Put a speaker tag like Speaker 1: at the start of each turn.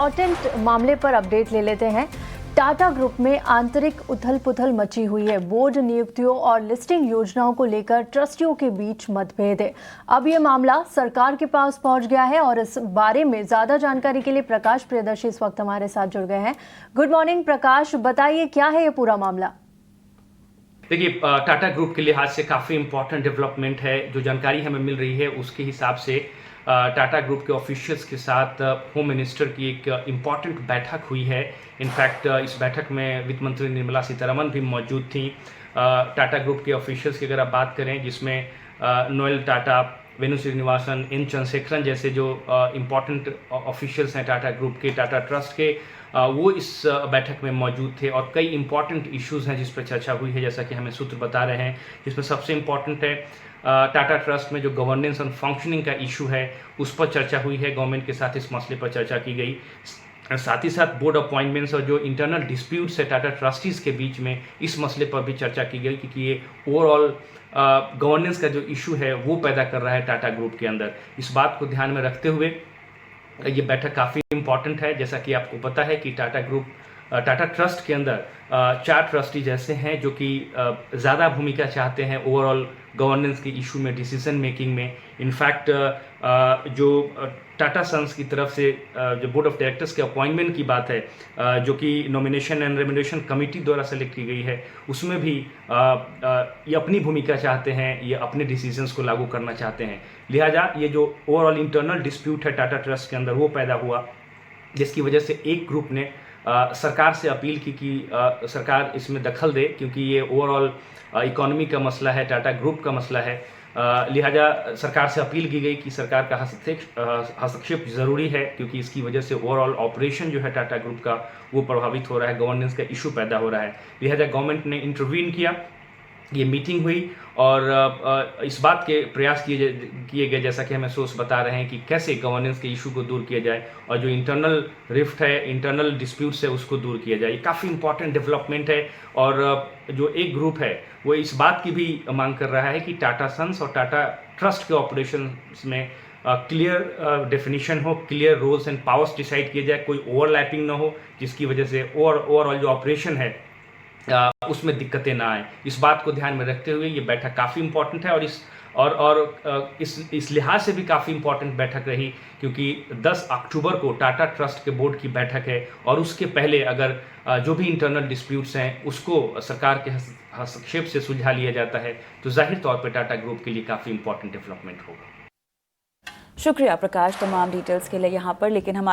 Speaker 1: Important मामले पर update ले लेते हैं। टाटा ग्रुप में आंतरिक उथल-पुथल मची हुई है। बोर्ड नियुक्तियों और लिस्टिंग योजनाओं को लेकर ट्रस्टियों के बीच मतभेद है। अब ये मामला सरकार के पास पहुंच गया है और इस बारे में ज्यादा जानकारी के लिए प्रकाश प्रियदर्शी इस वक्त हमारे साथ जुड़ गए हैं। गुड मॉर्निंग प्रकाश, बताइए क्या है ये पूरा मामला?
Speaker 2: देखिए, टाटा ग्रुप के लिहाज से काफ़ी इंपॉर्टेंट डेवलपमेंट है। जो जानकारी हमें मिल रही है उसके हिसाब से टाटा ग्रुप के ऑफिशियल्स के साथ होम मिनिस्टर की एक इम्पॉर्टेंट बैठक हुई है। इनफैक्ट इस बैठक में वित्त मंत्री निर्मला सीतारमण भी मौजूद थी। टाटा ग्रुप के ऑफिशियल्स की अगर आप बात करें, जिसमें नोएल टाटा, वेणु श्रीनिवासन, एन चंद्रशेखरन जैसे जो इम्पॉर्टेंट ऑफिशियल्स हैं टाटा ग्रुप के, टाटा ट्रस्ट के, वो इस बैठक में मौजूद थे और कई इंपॉर्टेंट इश्यूज हैं जिस पर चर्चा हुई है, जैसा कि हमें सूत्र बता रहे हैं। जिसमें सबसे इम्पॉर्टेंट है टाटा ट्रस्ट में जो गवर्नेंस एंड फंक्शनिंग का इशू है, उस पर चर्चा हुई है। गवर्नमेंट के साथ इस मसले पर चर्चा की गई। साथ ही साथ बोर्ड अपॉइंटमेंट्स और जो इंटरनल डिस्प्यूट्स है टाटा ट्रस्टीज़ के बीच में, इस मसले पर भी चर्चा की गई, क्योंकि ये ओवरऑल गवर्नेंस का जो इशू है वो पैदा कर रहा है टाटा ग्रुप के अंदर। इस बात को ध्यान में रखते हुए ये बैठक काफ़ी इम्पॉर्टेंट है। जैसा कि आपको पता है कि टाटा ग्रुप, टाटा ट्रस्ट के अंदर 4 ट्रस्टी जैसे हैं जो कि ज़्यादा भूमिका चाहते हैं ओवरऑल गवर्नेंस के इशू में, डिसीजन मेकिंग में। इनफैक्ट जो टाटा सन्स की तरफ से जो बोर्ड ऑफ डायरेक्टर्स के अपॉइंटमेंट की बात है, जो कि नॉमिनेशन एंड रेम्युनरेशन कमेटी द्वारा सेलेक्ट की गई है, उसमें भी ये अपनी भूमिका चाहते हैं, ये अपने डिसीजंस को लागू करना चाहते हैं। लिहाजा ये जो ओवरऑल इंटरनल डिस्प्यूट है टाटा ट्रस्ट के अंदर, वो पैदा हुआ, जिसकी वजह से एक ग्रुप ने सरकार से अपील की कि सरकार इसमें दखल दे, क्योंकि ये ओवरऑल इकोनॉमी का मसला है, टाटा ग्रुप का मसला है। लिहाजा सरकार से अपील की गई कि सरकार का हस्तक्षेप ज़रूरी है, क्योंकि इसकी वजह से ओवरऑल ऑपरेशन जो है टाटा ग्रुप का वो प्रभावित हो रहा है, गवर्नेंस का इशू पैदा हो रहा है। लिहाजा गवर्नमेंट ने इंटरवीन किया, ये मीटिंग हुई और इस बात के प्रयास किए गए, जैसा कि हमें सोर्स बता रहे हैं, कि कैसे गवर्नेंस के इशू को दूर किया जाए और जो इंटरनल रिफ्ट है, इंटरनल डिस्प्यूट्स है, उसको दूर किया जाए। ये काफ़ी इंपॉर्टेंट डेवलपमेंट है। और जो एक ग्रुप है वो इस बात की भी मांग कर रहा है कि टाटा सन्स और टाटा ट्रस्ट के ऑपरेशन में क्लियर डेफिनेशन हो, clear roles and powers decide किए जाए, कोई ओवरलैपिंग ना हो, जिसकी वजह से ओवरऑल जो ऑपरेशन है उसमें दिक्कतें ना आए। इस बात को ध्यान में रखते हुए ये बैठक काफ़ी इंपॉर्टेंट है और इस लिहाज से भी काफ़ी इंपॉर्टेंट बैठक रही, क्योंकि 10 अक्टूबर को टाटा ट्रस्ट के बोर्ड की बैठक है और उसके पहले अगर जो भी इंटरनल डिस्प्यूट्स हैं उसको सरकार के हस्तक्षेप से सुलझा लिया जाता है, तो जाहिर तौर पर टाटा ग्रुप के लिए काफ़ी इंपॉर्टेंट डेवलपमेंट होगा।
Speaker 3: शुक्रिया प्रकाश तमाम डिटेल्स के लिए यहाँ पर। लेकिन हम